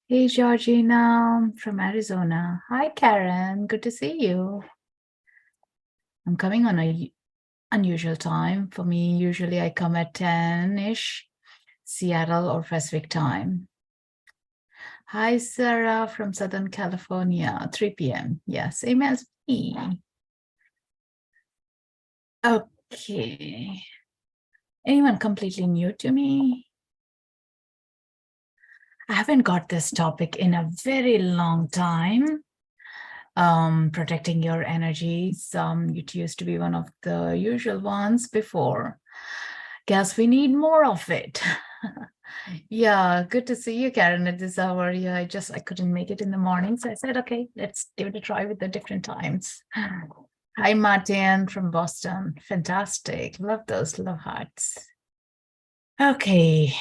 Hey, Georgina from Arizona. Hi, Karen. Good to see you. I'm coming on a unusual time. For me, usually I come at 10-ish, Seattle or Pacific time. Hi, Sarah from Southern California, 3 p.m. Yeah, same as me. Okay. Anyone completely new to me? I haven't got this topic in a very long time. Protecting your energies. It used to be one of the usual ones before. Guess we need more of it. Yeah, good to see you, Karen, at this hour. Yeah, I couldn't make it in the morning. So I said, okay, let's give it a try with the different times. Hi, Martin from Boston. Fantastic. Love those love hearts. Okay.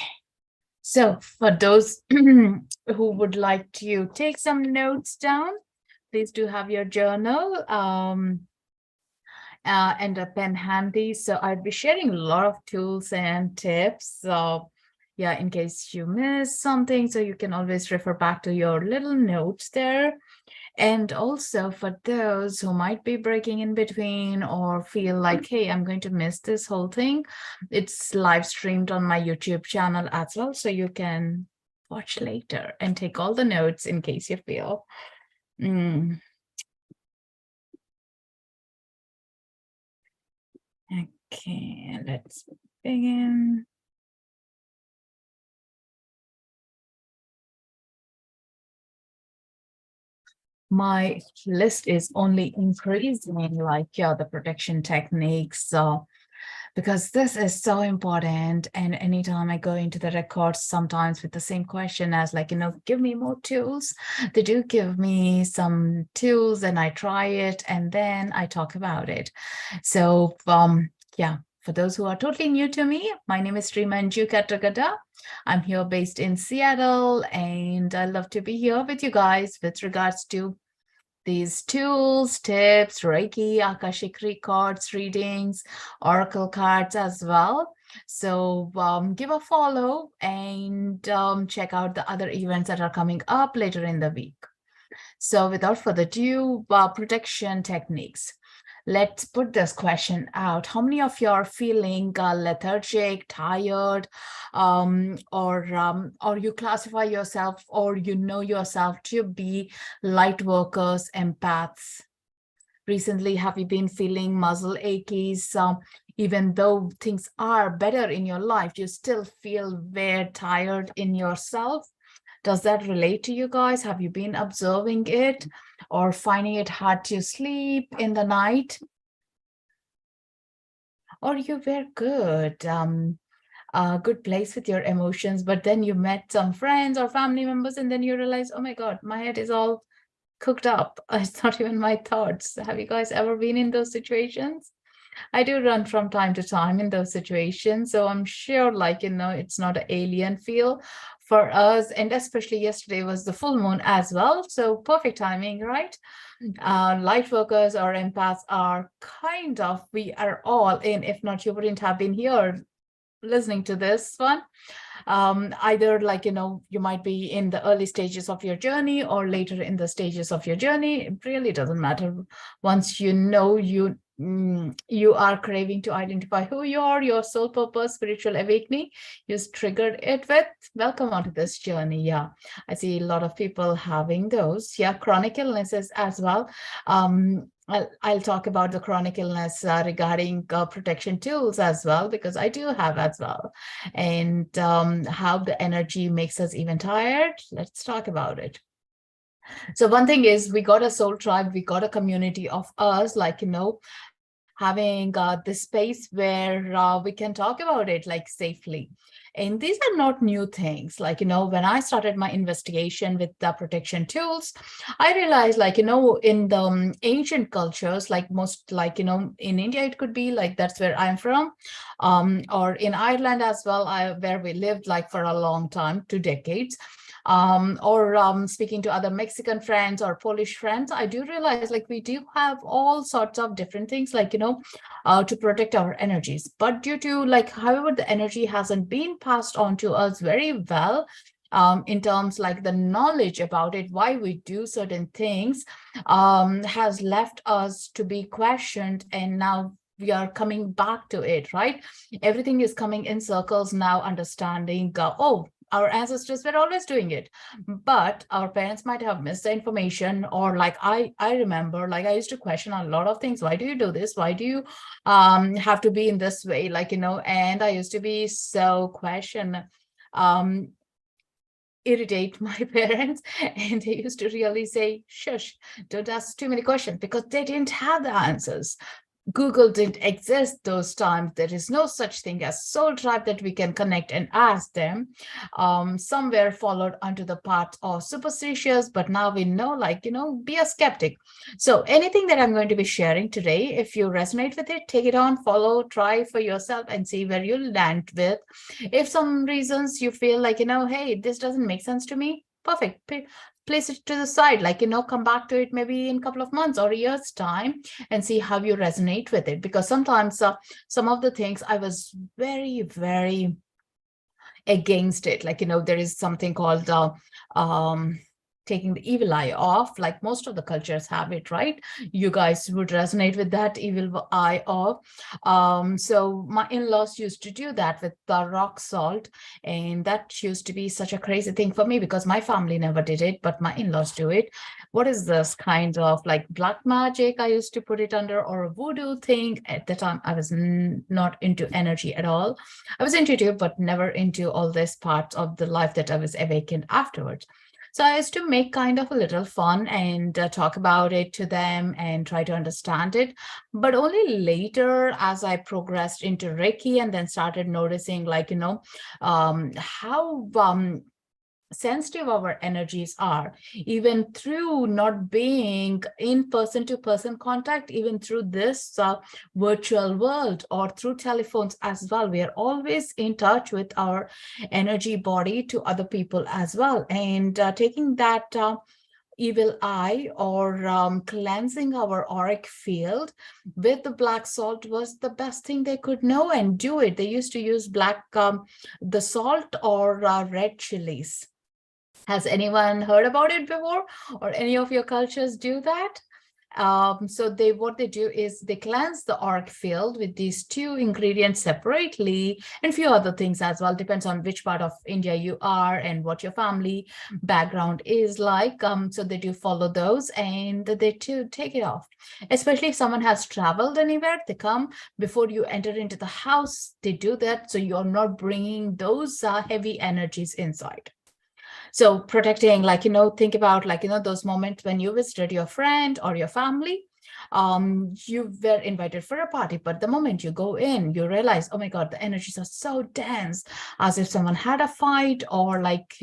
So for those who would like to take some notes down, please do have your journal and a pen handy. So I'll be sharing a lot of tools and tips. So yeah, in case you miss something, so you can always refer back to your little notes there. And also for those who might be breaking in between or feel like, hey, I'm going to miss this whole thing, it's live streamed on my YouTube channel as well. So you can watch later and take all the notes in case you feel. Okay, let's begin. My list is only increasing, like, yeah, the protection techniques. So, because this is so important. And anytime I go into the records, sometimes with the same question as, like, give me more tools, they do give me some tools and I try it and then I talk about it. So, yeah. For those who are totally new to me, my name is Srimanju Katragada. I'm here based in Seattle, and I love to be here with you guys with regards to these tools, tips, Reiki, Akashic records, readings, Oracle cards as well. So give a follow and check out the other events that are coming up later in the week. So without further ado, protection techniques. Let's put this question out. How many of you are feeling lethargic, tired, or you classify yourself or you know yourself to be light workers, empaths? Recently, have you been feeling muscle aches? Even though things are better in your life, you still feel very tired in yourself. Does that relate to you guys? Have you been observing it or finding it hard to sleep in the night? Or you were good, a good place with your emotions, but then you met some friends or family members and then you realize, oh my God, my head is all cooked up. It's not even my thoughts. Have you guys ever been in those situations? I do run from time to time in those situations. So I'm sure, like, it's not an alien feel for us. And especially yesterday was the full moon as well. So perfect timing, right? Light workers or empaths are kind of, we are all in. If not, you wouldn't have been here listening to this one. Either, like, you might be in the early stages of your journey or later in the stages of your journey. It really doesn't matter. Once you are craving to identify who you are, your soul purpose, spiritual awakening, you triggered it with, welcome onto this journey. Yeah, I see a lot of people having those. Yeah, chronic illnesses as well. I'll talk about the chronic illness regarding protection tools as well, because I do have as well. And how the energy makes us even tired. Let's talk about it. So one thing is, we got a soul tribe, we got a community of us, like, having this space where we can talk about it like safely. And these are not new things. Like, when I started my investigation with the protection tools, I realized, like, in the ancient cultures, like most, like, in India, it could be like, that's where I'm from, or in Ireland as well, where we lived like for a long time, 2 decades. Or speaking to other Mexican friends or Polish friends, I do realize, like, we do have all sorts of different things, like, to protect our energies. But due to, like, however, the energy hasn't been passed on to us very well, in terms like the knowledge about it, why we do certain things, has left us to be questioned, and now we are coming back to it, right? Everything is coming in circles now, understanding, oh, our ancestors were always doing it, but our parents might have missed the information. Or like I remember, like I used to question a lot of things. Why do you do this? Why do you have to be in this way? Like, and I used to be so um irritate my parents, and they used to really say, shush, don't ask too many questions, because they didn't have the answers. Google didn't exist those times. There is no such thing as Soul Tribe that we can connect and ask them. Somewhere followed onto the path of superstitious, but now we know, like, be a skeptic. So anything that I'm going to be sharing today, if you resonate with it, take it on, follow, try for yourself, and see where you land with. If some reasons you feel like, hey, this doesn't make sense to me, perfect. Place it to the side, like, come back to it maybe in a couple of months or a year's time, and see how you resonate with it. Because sometimes some of the things I was very, very against it. Like, there is something called taking the evil eye off, like most of the cultures have it, right? You guys would resonate with that evil eye off. So my in-laws used to do that with the rock salt, and that used to be such a crazy thing for me, because my family never did it, but my in-laws do it. What is this kind of like black magic, I used to put it under, or a voodoo thing? At the time I was not into energy at all. I was intuitive, but never into all this part of the life that I was awakened afterwards. So I used to make kind of a little fun and talk about it to them and try to understand it. But only later, as I progressed into Reiki and then started noticing, like, how sensitive our energies are, even through not being in person to person contact, even through this virtual world or through telephones as well. We are always in touch with our energy body to other people as well. And taking that evil eye, or cleansing our auric field with the black salt, was the best thing they could know and do it. They used to use the salt, or red chilies. Has anyone heard about it before, or any of your cultures do that? So what they do is they cleanse the auric field with these two ingredients separately, and a few other things as well. Depends on which part of India you are and what your family background is like. So they do follow those, and they too take it off. Especially if someone has traveled anywhere, they come before you enter into the house. They do that, so you're not bringing those heavy energies inside. So protecting, like, think about, like, those moments when you visited your friend or your family. You were invited for a party, but the moment you go in, you realize, oh my God, the energies are so dense, as if someone had a fight, or like,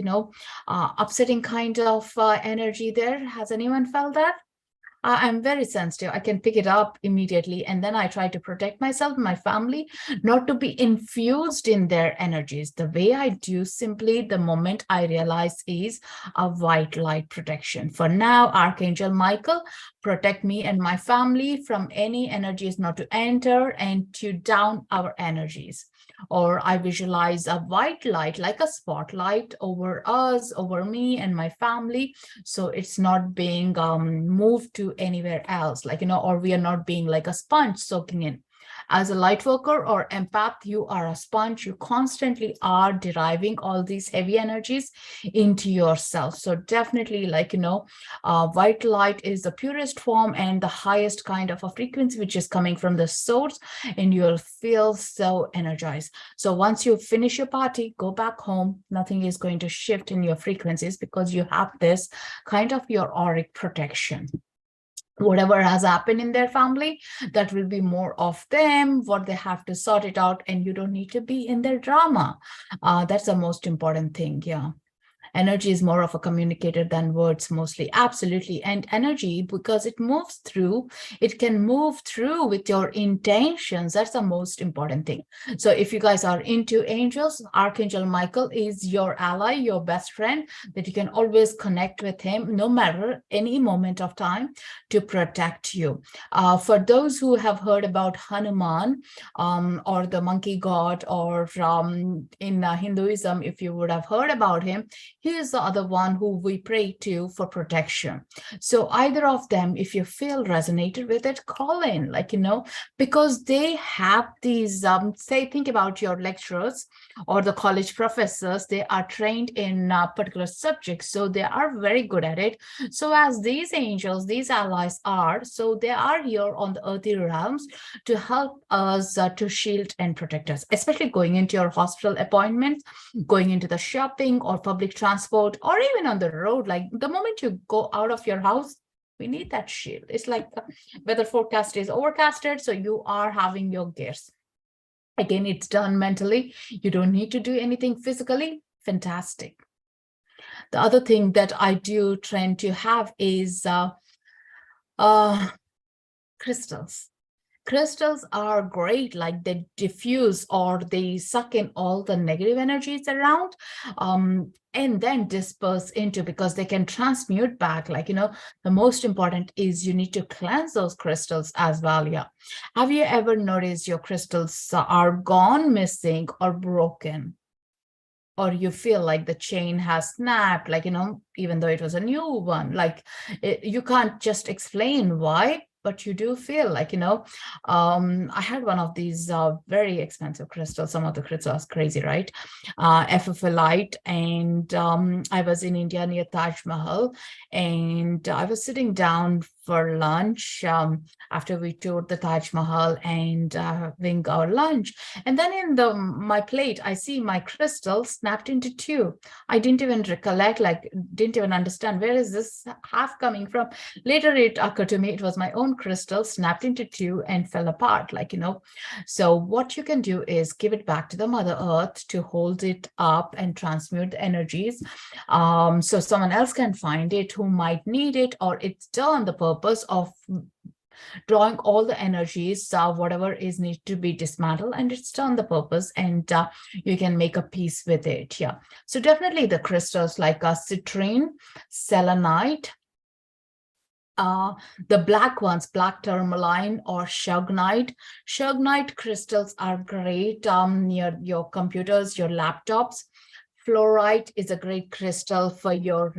upsetting kind of energy there. Has anyone felt that? I'm very sensitive. I can pick it up immediately. And then I try to protect myself and my family, not to be infused in their energies. The way I do, simply the moment I realize, is a white light protection. For now, Archangel Michael, protect me and my family from any energies not to enter and to down our energies. Or I visualize a white light, like a spotlight, over us, over me and my family, so it's not being moved to anywhere else, like, or we are not being like a sponge soaking in. As a light worker or empath, you are a sponge. You constantly are deriving all these heavy energies into yourself. So definitely, like, white light is the purest form and the highest kind of a frequency, which is coming from the source, and you'll feel so energized. So once you finish your party, go back home. Nothing is going to shift in your frequencies, because you have this kind of your auric protection. Whatever has happened in their family, that will be more of them, what they have to sort it out, and you don't need to be in their drama. That's the most important thing. Yeah. Energy is more of a communicator than words, mostly. Absolutely. And energy, because it moves through, it can move through with your intentions. That's the most important thing. So if you guys are into angels, Archangel Michael is your ally, your best friend, that you can always connect with him, no matter any moment of time, to protect you. For those who have heard about Hanuman, or the monkey god, or in Hinduism, if you would have heard about him, he is the other one who we pray to for protection. So either of them, if you feel resonated with it, call in, because they have these, say, think about your lecturers or the college professors. They are trained in particular subjects, so they are very good at it. So as these angels, these allies are, so they are here on the earthly realms to help us, to shield and protect us, especially going into your hospital appointments, going into the shopping or public transport, or even on the road. Like the moment you go out of your house, we need that shield. It's like the weather forecast is overcasted, so you are having your gears. Again, it's done mentally. You don't need to do anything physically. Fantastic. The other thing that I do tend to have is crystals. Crystals are great, like they diffuse or they suck in all the negative energies around, and then disperse into, because they can transmute back. The most important is you need to cleanse those crystals as well. Yeah. Have you ever noticed your crystals are gone, missing, or broken? Or you feel like the chain has snapped, even though it was a new one, you can't just explain why, but you do feel I had one of these very expensive crystals. Some of the crystals are crazy, right? Epiphyllite. And I was in India near Taj Mahal, and I was sitting down for lunch after we toured the Taj Mahal and having our lunch. And then in my plate, I see my crystal snapped into two. I didn't even recollect, didn't even understand where is this half coming from. Later, it occurred to me it was my own crystal snapped into two and fell apart, So what you can do is give it back to the Mother Earth to hold it up and transmute the energies, so someone else can find it who might need it, or it's done the purpose of drawing all the energies, whatever is need to be dismantled, and it's done the purpose, and you can make a peace with it. Yeah. So definitely the crystals like citrine, selenite, the black ones, black tourmaline or shugnite. Shugnite crystals are great near your computers, your laptops. Fluorite is a great crystal for your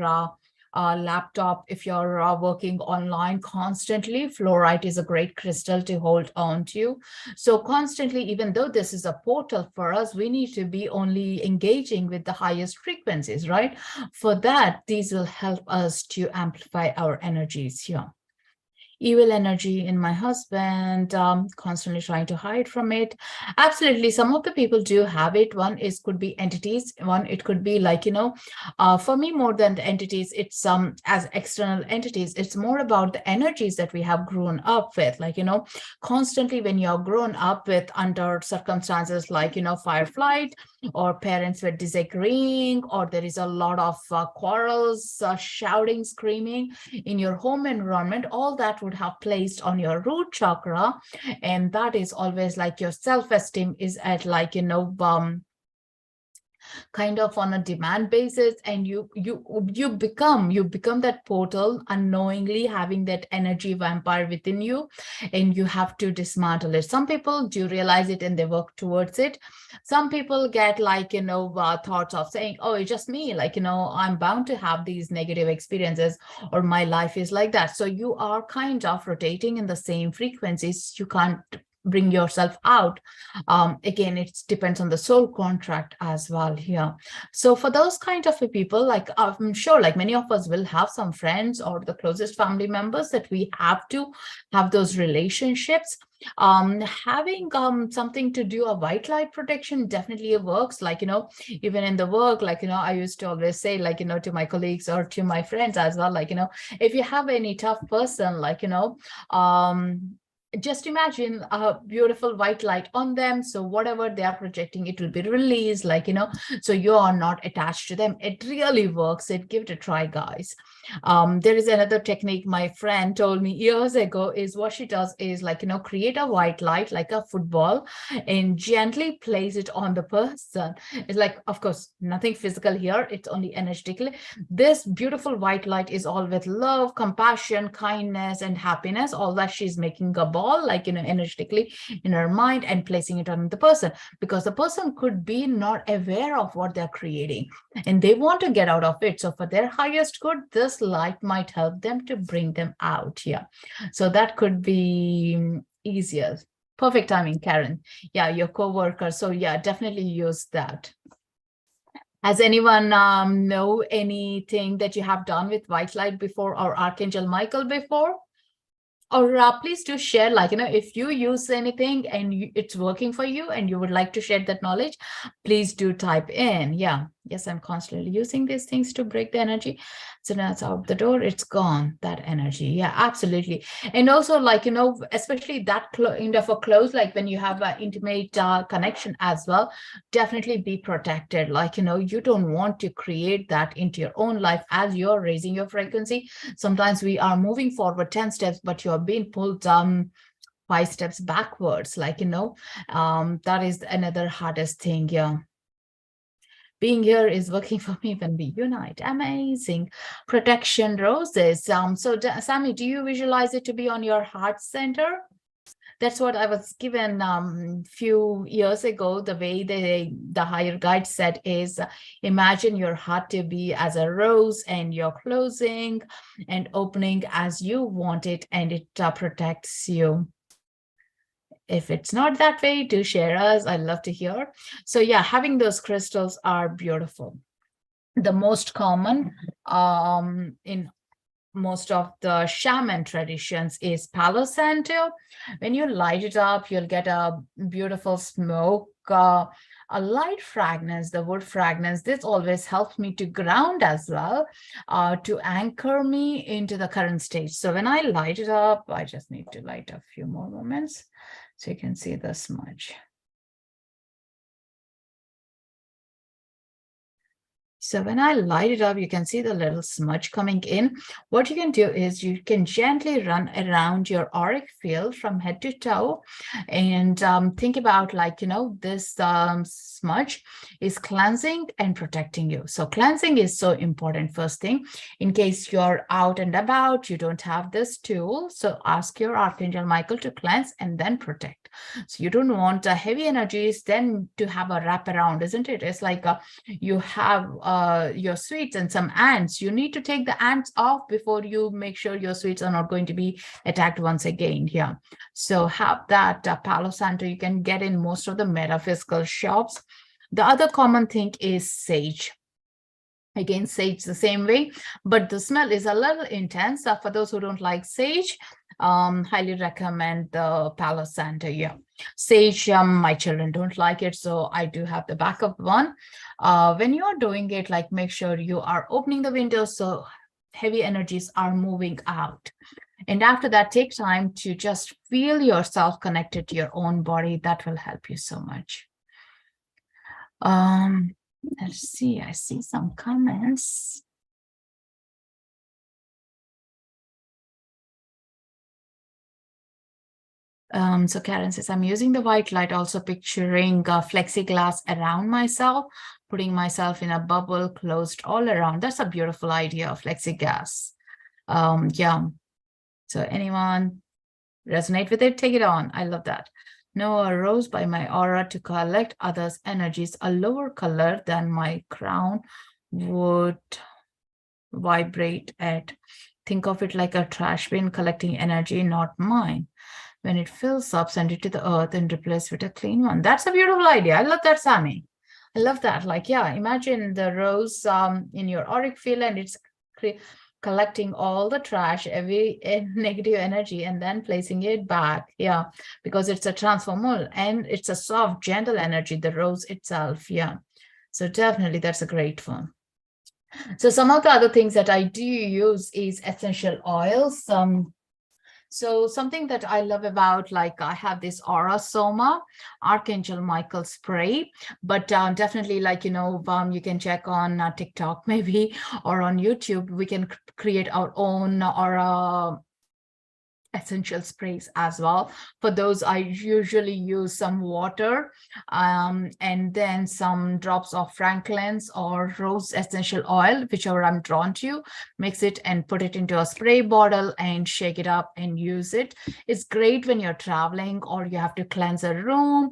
laptop. If you're working online constantly, fluorite is a great crystal to hold on to. So constantly, even though this is a portal for us, we need to be only engaging with the highest frequencies, right? For that, these will help us to amplify our energies here. Evil energy in my husband, constantly trying to hide from it. Absolutely, some of the people do have it. One is could be entities. One, it could be for me, more than the entities, it's as external entities, it's more about the energies that we have grown up with. Constantly when you're grown up with under circumstances like fire flight, or parents were disagreeing, or there is a lot of quarrels, shouting, screaming in your home environment, all that would have placed on your root chakra. And that is always your self-esteem is at kind of on a demand basis, and you become that portal unknowingly, having that energy vampire within you, and you have to dismantle it. Some people do realize it and they work towards it. Some people get thoughts of saying, oh, it's just me, I'm bound to have these negative experiences, or my life is like that. So you are kind of rotating in the same frequencies. You can't bring yourself out. Again, it depends on the soul contract as well here. So for those kind of people, I'm sure many of us will have some friends or the closest family members that we have to have those relationships. Having something to do a white light protection definitely works. Even in the work, I used to always say, to my colleagues or to my friends as well, if you have any tough person, just imagine a beautiful white light on them. So whatever they are projecting, it will be released, so you are not attached to them. It really works. Give it a try, guys. There is another technique my friend told me years ago, is what she does is create a white light like a football and gently place it on the person. It's of course, nothing physical here. It's only energetically. This beautiful white light is all with love, compassion, kindness, and happiness, all that she's making a ball ball, like, energetically in our mind, and placing it on the person, because the person could be not aware of what they're creating and they want to get out of it. So for their highest good, this light might help them to bring them out. Yeah. So that could be easier. Perfect timing, Karen. Yeah, your coworker. So yeah, definitely use that. Has anyone know anything that you have done with white light before, or Archangel Michael before? Or please do share, like, if you use anything and it's working for you and you would like to share that knowledge, please do type in. Yeah. Yes, I'm constantly using these things to break the energy. So now it's out the door, it's gone, that energy. Yeah, absolutely. And also, like, especially that kind of a close, like when you have an intimate connection as well, definitely be protected. Like, you don't want to create that into your own life as you're raising your frequency. Sometimes we are moving forward 10 steps, but you're being pulled 5 steps backwards. Like, that is another hardest thing. Yeah. Being here is working for me when we unite. Amazing. Protection roses. So Sammy, do you visualize it to be on your heart center? That's what I was given few years ago. The way the higher guide said is, imagine your heart to be as a rose and you're closing and opening as you want it, and it protects you. If it's not that way, do share us. I'd love to hear. So yeah, having those crystals are beautiful. The most common in most of the shaman traditions is Palo Santo. When you light it up, you'll get a beautiful smoke, a light fragrance, the wood fragrance. This always helps me to ground as well, to anchor me into the current stage. So when I light it up, I just need to light a few more moments so you can see the smudge. So when I light it up, you can see the little smudge coming in. What you can do is you can gently run around your auric field from head to toe, and think about, like, this smudge is cleansing and protecting you. So cleansing is so important. First thing, in case you're out and about, you don't have this tool, so ask your Archangel Michael to cleanse and then protect. So you don't want heavy energies then to have a wrap around, isn't it? It's like you have your sweets and some ants. You need to take the ants off before you make sure your sweets are not going to be attacked once again. Yeah. So have that Palo Santo. You can get in most of the metaphysical shops. The other common thing is sage. Again, sage the same way, but the smell is a little intense. For those who don't like sage, highly recommend the Palo Santo. Yeah, sage, my children don't like it, so I do have the backup one. When you're doing it, like, make sure you are opening the windows so heavy energies are moving out. And after that, take time to just feel yourself connected to your own body. That will help you so much. Let's see, I see some comments. So Karen says, I'm using the white light, also picturing plexiglass around myself, putting myself in a bubble closed all around. That's a beautiful idea of plexiglass. Yeah. So anyone resonate with it? Take it on. I love that. No, a rose by my aura to collect others' energies, a lower color than my crown would vibrate at. Think of it like a trash bin collecting energy, not mine. When it fills up, send it to the earth and replace with a clean one. That's a beautiful idea. I love that, Sammy. I love that. Like, yeah, imagine the rose in your auric field, and it's collecting all the trash, every negative energy, and then placing it back. Yeah, because it's a transformer and it's a soft, gentle energy, the rose itself. Yeah, so definitely that's a great one. So some of the other things that I do use is essential oils. So something that I love about, like, I have this Aura Soma Archangel Michael spray, but definitely, like, you can check on TikTok maybe, or on YouTube. We can create our own Aura essential sprays as well. For those, I usually use some water and then some drops of Franklin's or rose essential oil, whichever I'm drawn to. Mix it and put it into a spray bottle and shake it up and use it. It's great when you're traveling or you have to cleanse a room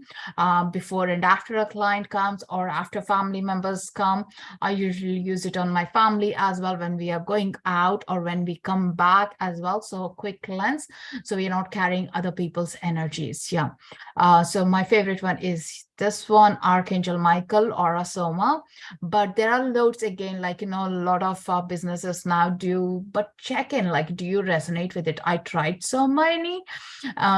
before and after a client comes or after family members come. I usually use it on my family as well when we are going out or when we come back as well. So a quick cleanse, so we're not carrying other people's energies. Yeah. So my favorite one is this one, Archangel Michael or Soma. But there are loads again, like, a lot of businesses now do, but check in, like, do you resonate with it? I tried so many.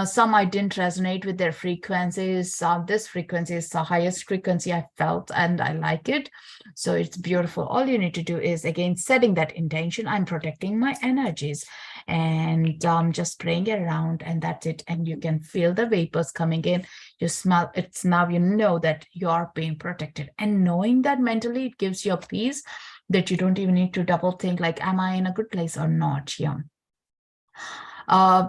Some I didn't resonate with their frequencies. This frequency is the highest frequency I felt, and I like it. So it's beautiful. All you need to do is, again, setting that intention. I'm protecting my energies and just spraying it around, and that's it. And you can feel the vapors coming in. You smell it's now, you know that you're being protected, and knowing that mentally, it gives you a peace that you don't even need to double think, like, am I in a good place or not? Yeah.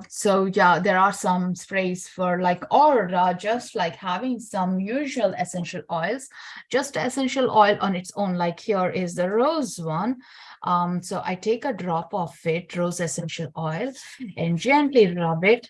So yeah, there are some sprays for like, or just like having some usual essential oils, just essential oil on its own. Like here is the rose one. So I take a drop of it, rose essential oil, and gently rub it,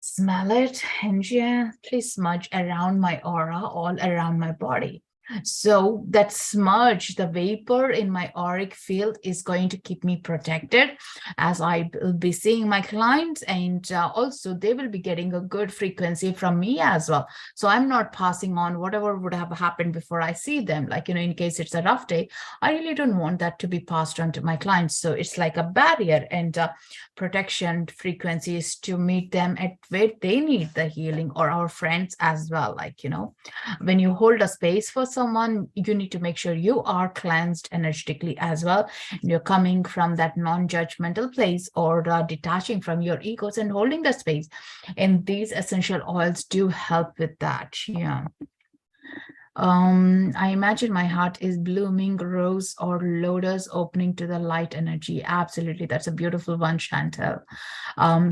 smell it, and gently smudge around my aura, all around my body. So that smudge, the vapor in my auric field, is going to keep me protected as I will be seeing my clients, and also they will be getting a good frequency from me as well. So I'm not passing on whatever would have happened before I see them. Like, in case it's a rough day, I really don't want that to be passed on to my clients. So it's like a barrier and protection frequencies to meet them at where they need the healing, or our friends as well. Like, when you hold a space for someone, you need to make sure you are cleansed energetically as well. You're coming from that non-judgmental place, or detaching from your egos and holding the space. And these essential oils do help with that. Yeah. I imagine my heart is blooming rose or lotus, opening to the light energy. Absolutely. That's a beautiful one, Chantel.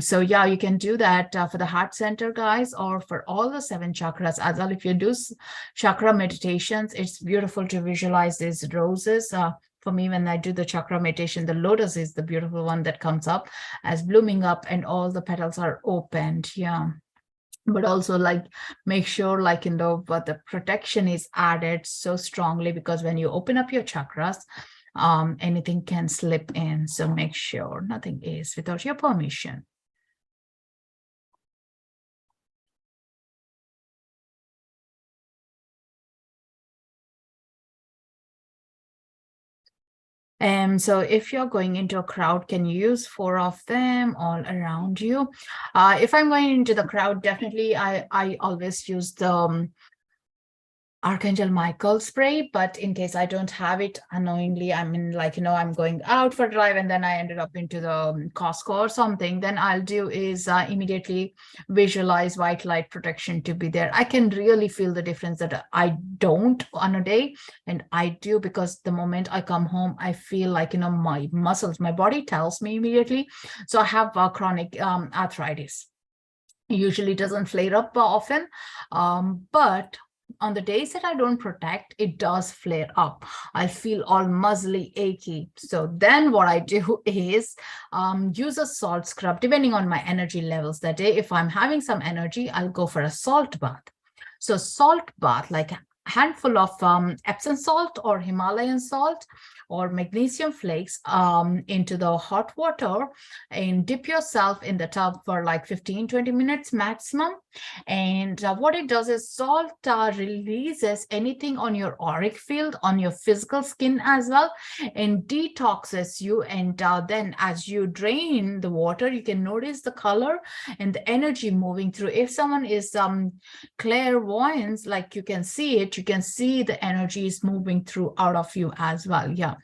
So yeah, you can do that for the heart center, guys, or for all the 7 chakras as well. If you do chakra meditations, it's beautiful to visualize these roses. For me, when I do the chakra meditation, the lotus is the beautiful one that comes up as blooming up and all the petals are opened. Yeah. But also, like, make sure, like, but the protection is added so strongly, because when you open up your chakras, anything can slip in. So make sure nothing is without your permission. So if you're going into a crowd, can you use 4 of them all around you? If I'm going into the crowd, definitely I always use the Archangel Michael spray, but in case I don't have it, unknowingly, I'm in, like, I'm going out for a drive and then I ended up into the Costco or something, then I'll do is immediately visualize white light protection to be there. I can really feel the difference that I don't on a day, and I do, because the moment I come home, I feel like, my muscles, my body tells me immediately. So I have chronic arthritis. Usually doesn't flare up often, but on the days that I don't protect, it does flare up. I feel all muscly, achy. So then what I do is use a salt scrub, depending on my energy levels that day. If I'm having some energy, I'll go for a salt bath. So salt bath, like a handful of Epsom salt or Himalayan salt or magnesium flakes into the hot water, and dip yourself in the tub for like 15-20 minutes maximum. And what it does is salt releases anything on your auric field, on your physical skin as well, and detoxes you. And then as you drain the water, you can notice the color and the energy moving through. If someone is clairvoyance, like, you can see it, you can see the energy is moving through out of you as well. Yeah.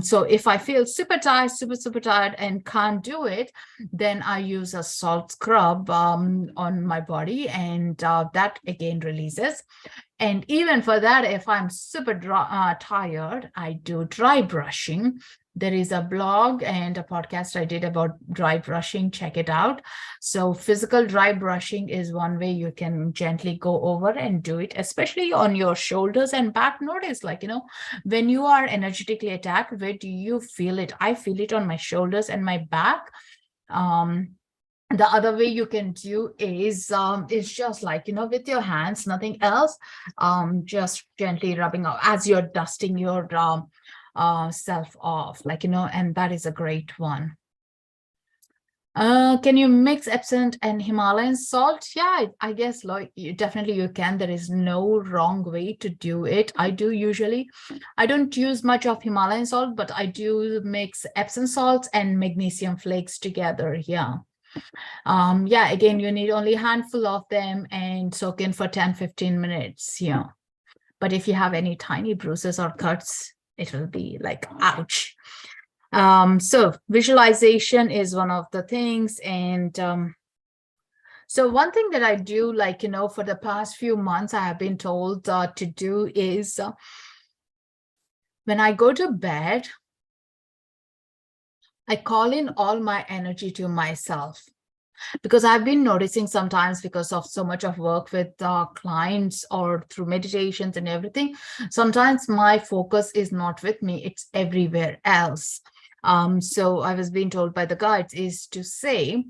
So if I feel super tired, super tired and can't do it, then I use a salt scrub on my body, and that again releases. And even for that, if I'm super tired, I do dry brushing. There is a blog and a podcast I did about dry brushing. Check it out. So physical dry brushing is one way you can gently go over and do it, especially on your shoulders and back. Notice, like, when you are energetically attacked, where do you feel it? I feel it on my shoulders and my back. The other way you can do is it's just like, with your hands, nothing else, just gently rubbing out as you're dusting your self off, like, and that is a great one. Can you mix Epsom and Himalayan salt? Yeah, I guess like definitely you can. There is no wrong way to do it. I do usually, I don't use much of Himalayan salt, but I do mix Epsom salts and magnesium flakes together. Yeah. Yeah, again, you need only a handful of them and soak in for 10-15 minutes. Yeah. But if you have any tiny bruises or cuts, it will be like, ouch. So visualization is one of the things. And so one thing that I do, like, for the past few months, I have been told to do is when I go to bed, I call in all my energy to myself. Because I've been noticing sometimes, because of so much of work with clients or through meditations and everything, sometimes my focus is not with me, it's everywhere else. So I was being told by the guides is to say,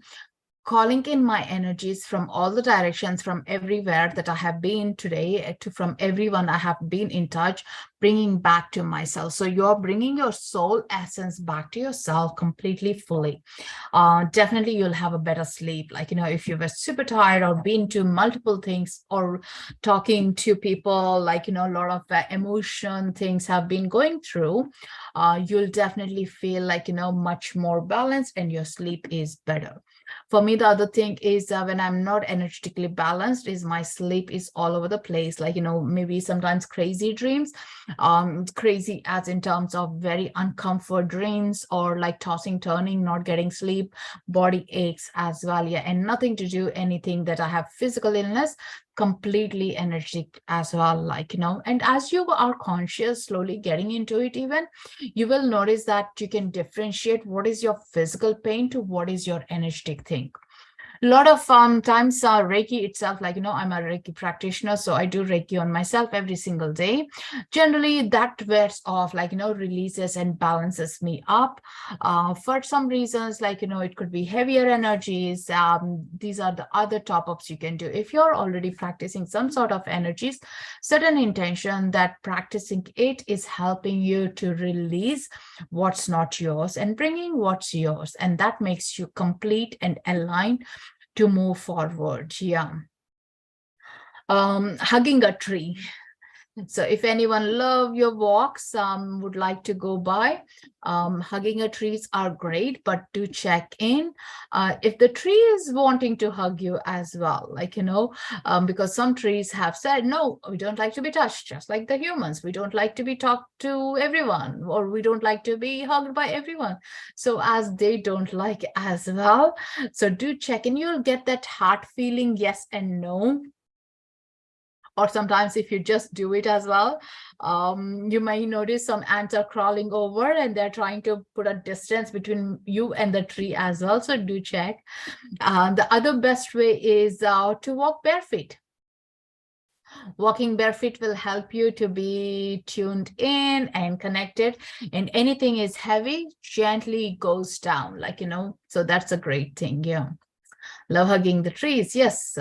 calling in my energies from all the directions, from everywhere that I have been today, to from everyone I have been in touch, bringing back to myself. So you're bringing your soul essence back to yourself completely, fully. Definitely you'll have a better sleep. Like, if you were super tired or been to multiple things or talking to people, like, a lot of emotion things have been going through, you'll definitely feel like, much more balanced and your sleep is better. For me, the other thing is when I'm not energetically balanced, is my sleep is all over the place. Like, maybe sometimes crazy dreams, crazy as in terms of very uncomfort dreams, or like tossing, turning, not getting sleep, body aches as well. Yeah, and nothing to do anything that I have physical illness, completely energetic as well, like, and as you are conscious, slowly getting into it, even you will notice that you can differentiate what is your physical pain to what is your energetic thing. A lot of times Reiki itself, like, I'm a Reiki practitioner, so I do Reiki on myself every single day. Generally that wears off, like, releases and balances me up. For some reasons, like, it could be heavier energies. These are the other top-ups you can do. If you're already practicing some sort of energies, set an intention that practicing it is helping you to release what's not yours and bringing what's yours, and that makes you complete and aligned to move forward. Yeah. Hugging a tree. So if anyone love your walks, would like to go by, hugging a trees are great, but do check in if the tree is wanting to hug you as well, like, because some trees have said, no, we don't like to be touched, just like the humans. We don't like to be talked to everyone, or we don't like to be hugged by everyone. So as they don't like as well. So do check in. You'll get that heart feeling, yes and no. Or sometimes if you just do it as well, you may notice some ants are crawling over and they're trying to put a distance between you and the tree as well. So do check. The other best way is to walk barefoot. Walking barefoot will help you to be tuned in and connected, and anything is heavy gently goes down, like, so that's a great thing. Yeah. Love hugging the trees. Yes.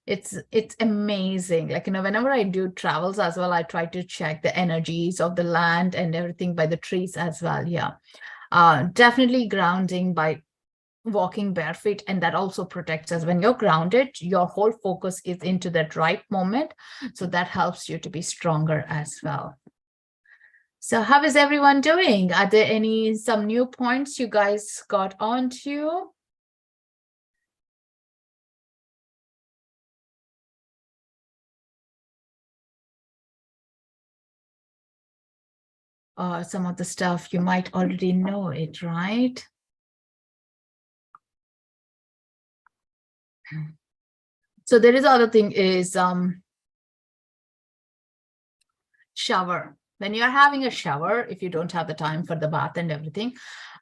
It's amazing. Like, whenever I do travels as well, I try to check the energies of the land and everything by the trees as well. Yeah. Definitely grounding by walking barefoot, and that also protects us. When you're grounded, your whole focus is into that right moment, so that helps you to be stronger as well. So how is everyone doing? Are there some new points you guys got onto? Some of the stuff you might already know it, right? So there is other thing is shower. when you're having a shower, if you don't have the time for the bath and everything,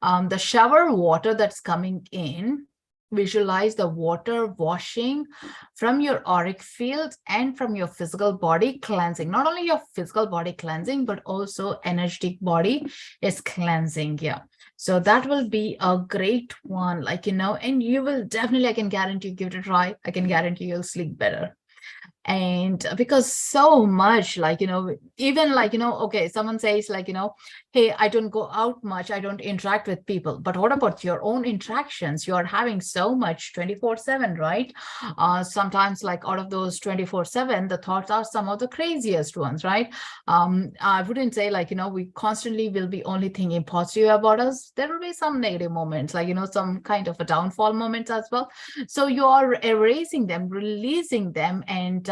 the shower water that's coming in, visualize the water washing from your auric field and from your physical body cleansing. Not only your physical body cleansing, but also energetic body is cleansing. Yeah. So that will be a great one, like, and you will definitely, I can guarantee, give it a try. I can guarantee you'll sleep better. And because so much, like, even like, okay, someone says like, hey, I don't go out much, I don't interact with people. But what about your own interactions? You are having so much 24/7, right? Sometimes, like, out of those 24/7, the thoughts are some of the craziest ones, right? I wouldn't say like, we constantly will be only thinking positive about us. There will be some negative moments, like, some kind of a downfall moments as well. So you are erasing them, releasing them, and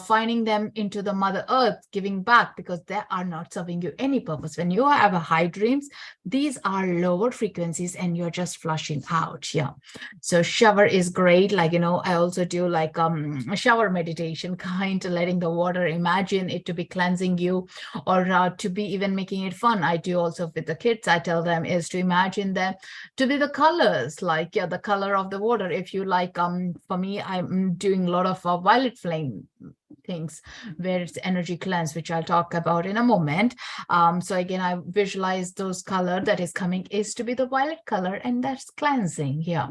finding them into the Mother Earth, giving back, because they are not serving you any purpose. When you have a high dreams, these are lower frequencies and you're just flushing out. Yeah. So shower is great. Like, I also do like a shower meditation, kind of letting the water, imagine it to be cleansing you, or to be even making it fun. I do also with the kids. I tell them is to imagine them to be the colors, like, the color of the water. If you like, for me, I'm doing a lot of violet flame things where it's energy cleanse, which I'll talk about in a moment. So again, I visualize those color that is coming is to be the violet color, and that's cleansing. Yeah.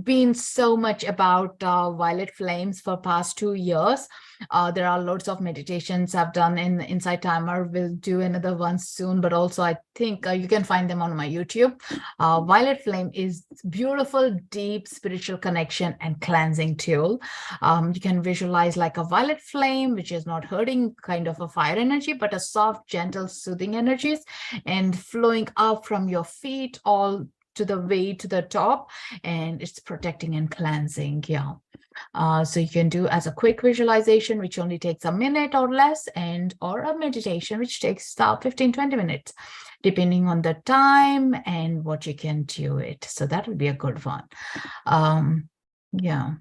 Been so much about violet flames for past 2 years. There are loads of meditations I've done in Insight Timer. We'll do another one soon, but also I think you can find them on my YouTube. Violet flame is beautiful, deep spiritual connection and cleansing tool. You can visualize like a violet flame, which is not hurting, kind of a fire energy, but a soft, gentle, soothing energies, and flowing up from your feet all to the way to the top, and it's protecting and cleansing. Yeah. So you can do as a quick visualization, which only takes a minute or less, and or a meditation, which takes 15-20 minutes, depending on the time and what you can do it. So that would be a good one. Yeah.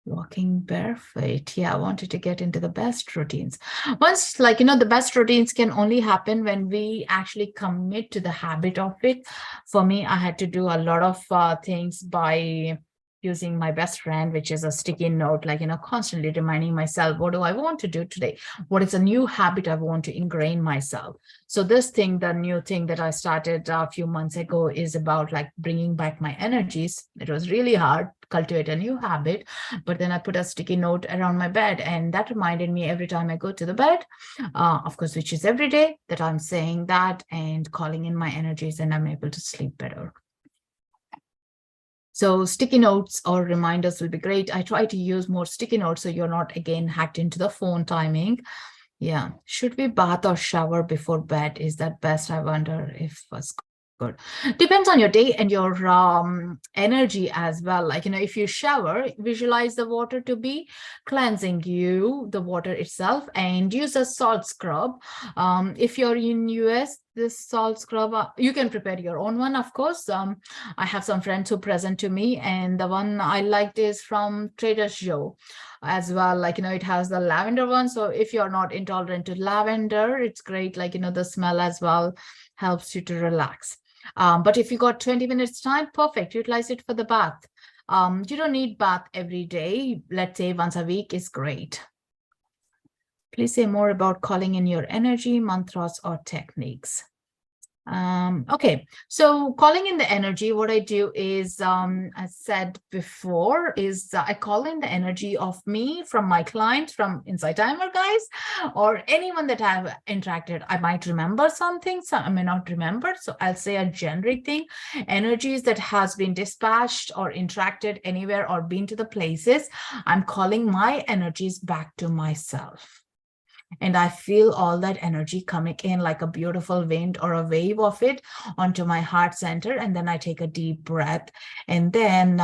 Walking barefoot. Yeah, I wanted to get into the best routines. Once, like, the best routines can only happen when we actually commit to the habit of it. For me, I had to do a lot of things by using my best friend, which is a sticky note, like, constantly reminding myself, what do I want to do today? What is a new habit I want to ingrain myself? So this thing, the new thing that I started a few months ago, is about like bringing back my energies. It was really hard to cultivate a new habit, but then I put a sticky note around my bed, and that reminded me every time I go to the bed, of course, which is every day, that I'm saying that and calling in my energies, and I'm able to sleep better. So sticky notes or reminders will be great. I try to use more sticky notes so you're not, again, hacked into the phone timing. Yeah. Should we bath or shower before bed? Is that best? I wonder if was good. Depends on your day and your energy as well. Like, if you shower, visualize the water to be cleansing you, the water itself, and use a salt scrub. If you're in US, this salt scrub, you can prepare your own one, of course. I have some friends who present to me, and the one I liked is from Trader Joe as well. Like, it has the lavender one. So if you're not intolerant to lavender, it's great. Like, the smell as well helps you to relax. But if you got 20 minutes time, perfect. Utilize it for the bath. You don't need bath every day. Let's say once a week is great. Please say more about calling in your energy, mantras, or techniques. Okay, so calling in the energy, what I do is, as said before, is I call in the energy of me from my clients, from Insight Timer guys, or anyone that I've interacted. I might remember something, so I may not remember. So I'll say a generic thing, energies that has been dispatched or interacted anywhere or been to the places. I'm calling my energies back to myself. And I feel all that energy coming in like a beautiful wind or a wave of it onto my heart center. And then I take a deep breath, and then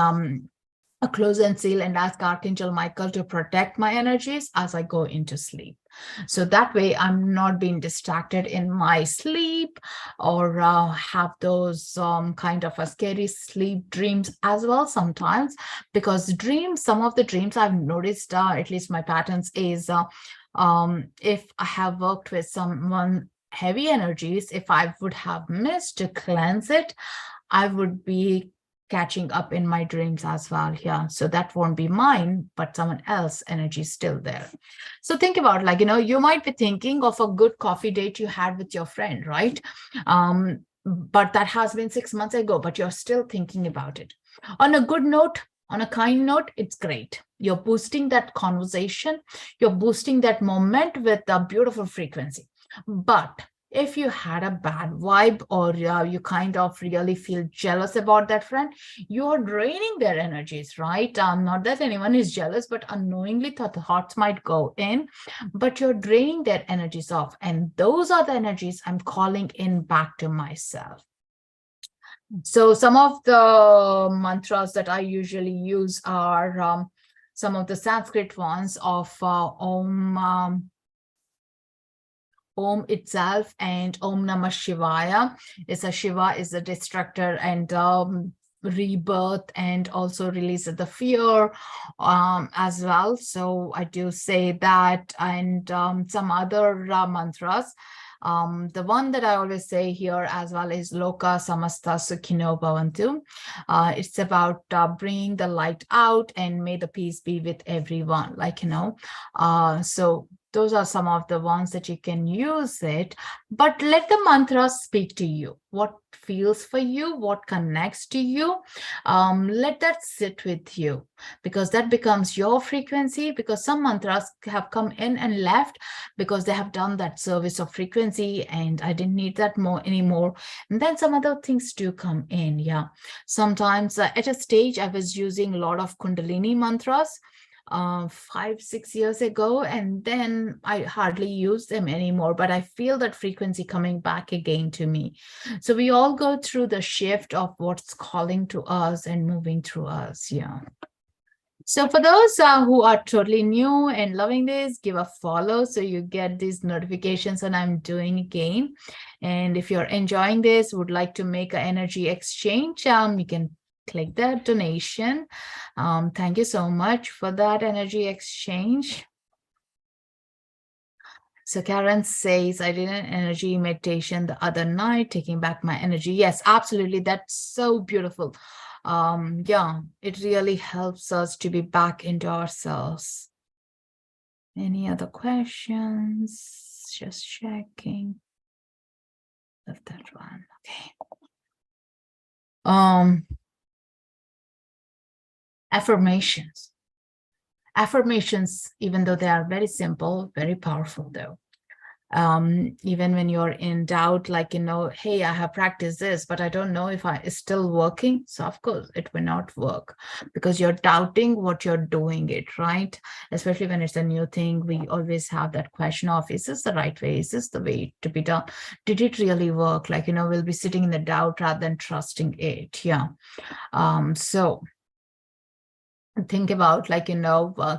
a close and seal and ask Archangel Michael to protect my energies as I go into sleep. So that way I'm not being distracted in my sleep or have those kind of a scary sleep dreams as well sometimes, because some of the dreams I've noticed, at least my patterns is if I have worked with someone heavy energies, if I would have missed to cleanse it, I would be catching up in my dreams as well. Yeah. So that won't be mine, but someone else energy is still there. So think about, like, you might be thinking of a good coffee date you had with your friend, right? But that has been 6 months ago, but you're still thinking about it. On a good note, on a kind note, it's great. You're boosting that conversation. You're boosting that moment with a beautiful frequency. But if you had a bad vibe, or you kind of really feel jealous about that friend, you're draining their energies, right? Not that anyone is jealous, but unknowingly the thoughts might go in, but you're draining their energies off. And those are the energies I'm calling in back to myself. So some of the mantras that I usually use are some of the Sanskrit ones of Om itself, and Om Namah Shivaya. Shiva is a destructor and rebirth, and also release of the fear as well. So I do say that, and some other mantras. The one that I always say here as well is Loka Samasta Sukhino Bhavantu. It's about bringing the light out, and may the peace be with everyone. So those are some of the ones that you can use it, but let the mantra speak to you. What feels for you, what connects to you, let that sit with you, because that becomes your frequency. Because some mantras have come in and left because they have done that service of frequency, and I didn't need that anymore. And then some other things do come in. Yeah, sometimes at a stage I was using a lot of Kundalini mantras 5-6 years ago, and then I hardly use them anymore, but I feel that frequency coming back again to me. So we all go through the shift of what's calling to us and moving through us. Yeah. So for those who are totally new and loving this, give a follow so you get these notifications when I'm doing again. And if you're enjoying this, would like to make an energy exchange, you can click that donation. Thank you so much for that energy exchange. So Karen says, I did an energy meditation the other night, taking back my energy. Yes, absolutely. That's so beautiful. Yeah, it really helps us to be back into ourselves. Any other questions? Just checking. Love that one. Okay. Affirmations. Affirmations, even though they are very simple, very powerful though. Even when you're in doubt, hey, I have practiced this, but I don't know if it's still working. So of course it will not work, because you're doubting what you're doing it, right? Especially when it's a new thing, we always have that question of, is this the right way? Is this the way to be done? Did it really work? We'll be sitting in the doubt rather than trusting it. Yeah. So think about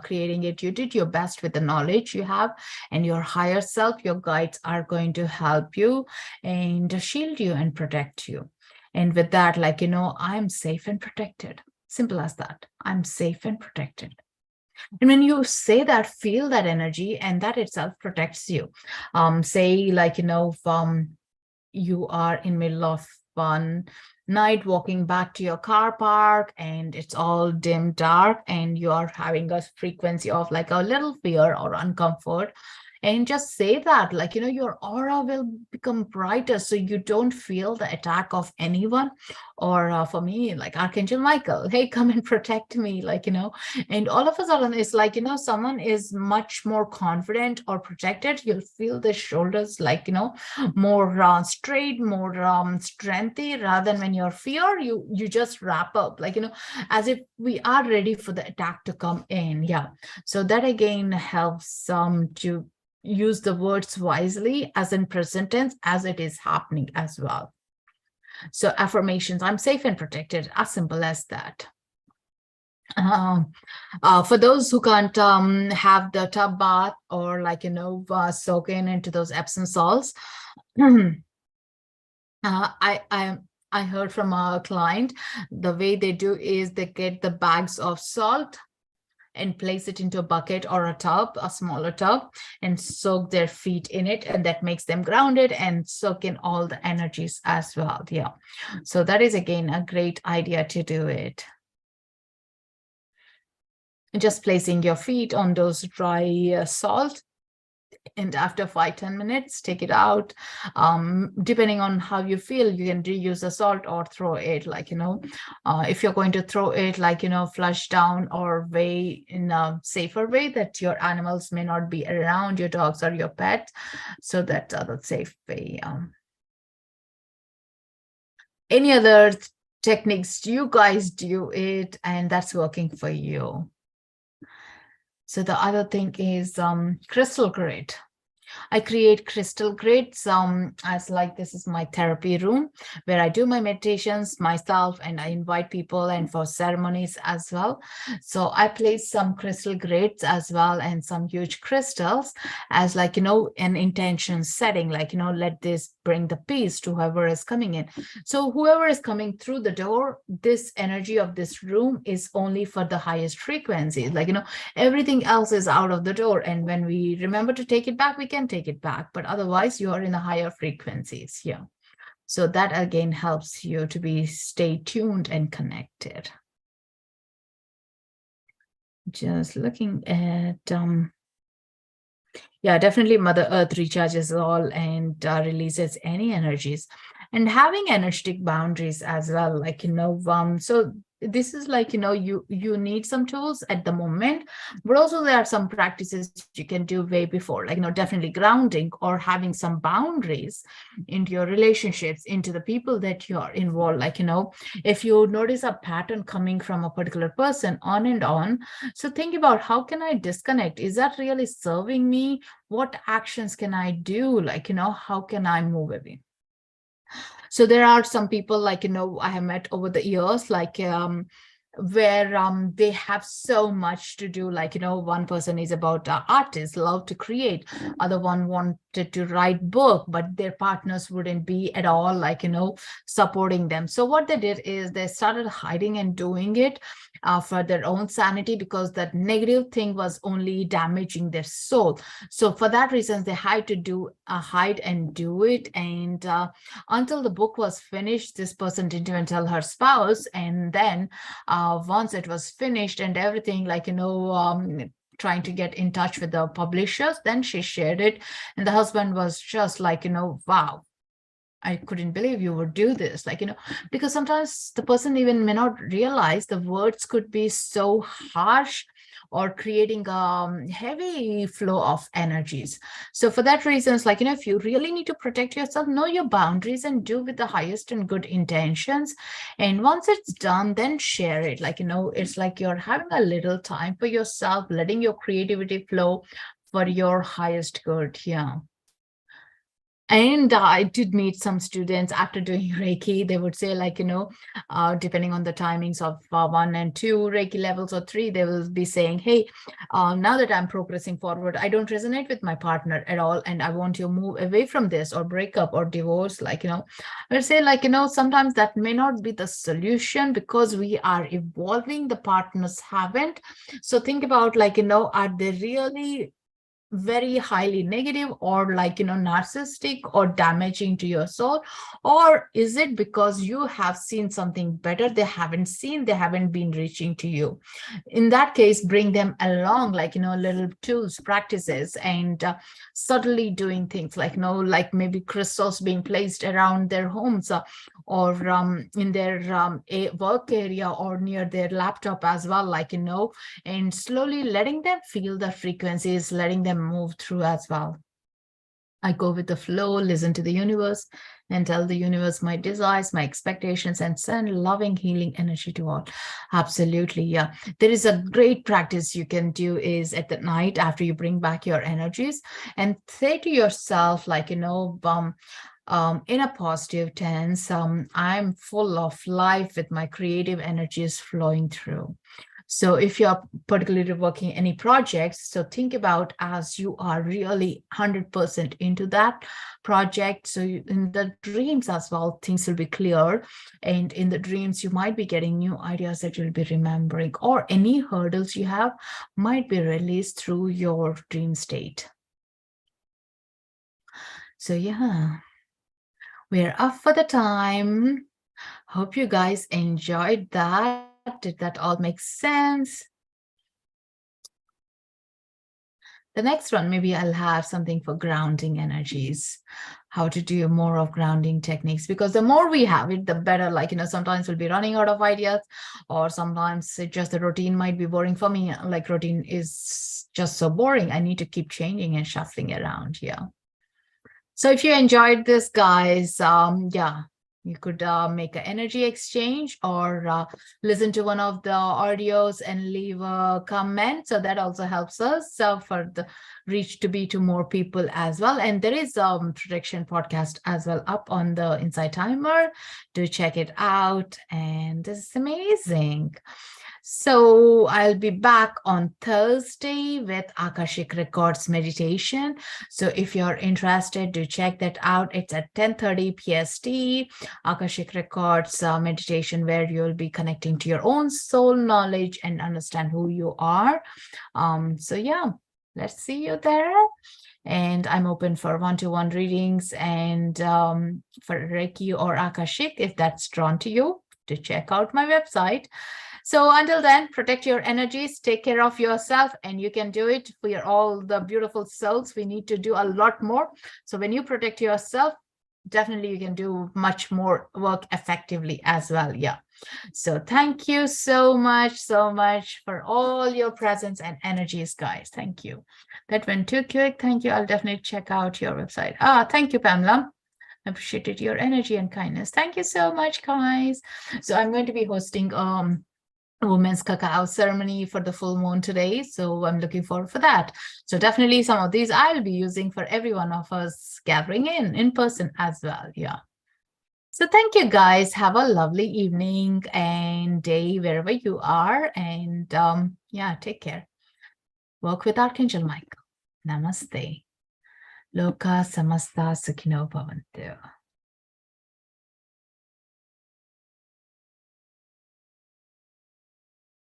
creating it. You did your best with the knowledge you have, and your higher self, your guides, are going to help you and shield you and protect you. And with that, I'm safe and protected. Simple as that. I'm safe and protected. And when you say that, feel that energy, and that itself protects you. Say you are in middle of one night walking back to your car park, and it's all dim dark, and you are having a frequency of a little fear or uncomfort, and just say that your aura will become brighter, so you don't feel the attack of anyone. Or for me, Archangel Michael, hey, come and protect me, and all of a sudden it's someone is much more confident or protected. You'll feel the shoulders more straight, more strengthy, rather than when you're fear, you just wrap up as if we are ready for the attack to come in. Yeah. So that again helps to use the words wisely, as in present tense, as it is happening as well. So affirmations, I'm safe and protected, as simple as that. For those who can't have the tub bath or soak into those Epsom salts, I heard from a client, the way they do is they get the bags of salt and place it into a bucket or a tub, a smaller tub, and soak their feet in it, and that makes them grounded and soak in all the energies as well. Yeah, so that is again a great idea to do it. Just placing your feet on those dry salt, and after 5-10 minutes take it out. Depending on how you feel, you can reuse the salt or throw it, if you're going to throw it, flush down or weigh in a safer way that your animals may not be around, your dogs or your pet, so that's the safe way. Any other techniques do you guys do it and that's working for you? So the other thing is crystal grid. I create crystal grids as like this is my therapy room where I do my meditations myself, and I invite people and for ceremonies as well. So I place some crystal grids as well and some huge crystals as an intention setting, let this bring the peace to whoever is coming in. So whoever is coming through the door, this energy of this room is only for the highest frequencies. Everything else is out of the door. And when we remember to take it back, we can take it back. But otherwise, you are in the higher frequencies. Yeah. So that again helps you to stay tuned and connected. Just looking at yeah, definitely Mother Earth recharges all and releases any energies, and having energetic boundaries as well. So this is you need some tools at the moment, but also there are some practices you can do way before, definitely grounding or having some boundaries into your relationships, into the people that you are involved. If you notice a pattern coming from a particular person on and on, so think about, how can I disconnect? Is that really serving me? What actions can I do? How can I move away? So there are some people I have met over the years, where they have so much to do. One person is about artists, love to create. Other one wanted to write book, but their partners wouldn't be at all supporting them. So what they did is they started hiding and doing it for their own sanity, because that negative thing was only damaging their soul. So for that reason, they had to hide and do it. And until the book was finished, this person didn't even tell her spouse. And then once it was finished and everything, trying to get in touch with the publishers, then she shared it. And the husband was just wow, I couldn't believe you would do this. Because sometimes the person even may not realize the words could be so harsh or creating a heavy flow of energies. So for that reason, it's if you really need to protect yourself, know your boundaries and do with the highest and good intentions. And once it's done, then share it. It's like you're having a little time for yourself, letting your creativity flow for your highest good. Yeah. And I did meet some students after doing Reiki. They would say, depending on the timings of 1 and 2 Reiki levels or 3, they will be saying, hey, now that I'm progressing forward, I don't resonate with my partner at all. And I want to move away from this or break up or divorce. I would say, sometimes that may not be the solution, because we are evolving, the partners haven't. So think about, are they really very highly negative or narcissistic or damaging to your soul? Or is it because you have seen something better they haven't seen, they haven't been reaching to you? In that case, bring them along, little tools, practices, and subtly doing things like maybe crystals being placed around their homes, or in their work area or near their laptop as well, and slowly letting them feel the frequencies, letting them move through as well. I go with the flow, listen to the universe, and tell the universe my desires, my expectations, and send loving, healing energy to all. Absolutely, yeah. There is a great practice you can do is at the night after you bring back your energies, and say to yourself, in a positive tense, I'm full of life with my creative energies flowing through. So if you're particularly working any projects, so think about as you are really 100% into that project. So in the dreams as well, things will be clear. And in the dreams, you might be getting new ideas that you'll be remembering, or any hurdles you have might be released through your dream state. So yeah, we're up for the time. Hope you guys enjoyed that. Did that all make sense? The next one, maybe I'll have something for grounding energies, how to do more of grounding techniques, because the more we have it, the better. Like, sometimes we'll be running out of ideas, or sometimes just the routine might be boring for me. Like, routine is just so boring. I need to keep changing and shuffling around. Yeah. So if you enjoyed this, guys, yeah, you could make an energy exchange, or listen to one of the audios and leave a comment. So that also helps us for the reach to be to more people as well. And there is protection podcast as well up on the Insight Timer. Do check it out. And this is amazing. So I'll be back on Thursday with Akashic Records meditation. So if you're interested, do check that out. It's at 10:30 PST, Akashic Records meditation, where you'll be connecting to your own soul knowledge and understand who you are. So yeah, let's see you there. And I'm open for one-to-one readings and for Reiki or Akashic, if that's drawn to you, to check out my website. So until then, protect your energies, take care of yourself, and you can do it. We are all the beautiful souls. We need to do a lot more. So when you protect yourself, definitely you can do much more work effectively as well. Yeah. So thank you so much for all your presence and energies, guys. Thank you. That went too quick. Thank you. I'll definitely check out your website. Thank you, Pamela. Appreciated your energy and kindness. Thank you so much, guys. So I'm going to be hosting women's cacao ceremony for the full moon today, so I'm looking forward for that. So definitely some of these I'll be using for every one of us gathering in person as well. Yeah. So thank you, guys. Have a lovely evening and day wherever you are, and yeah, take care. Work with Archangel Michael. Namaste. Loka samasta sukhino bhavantu.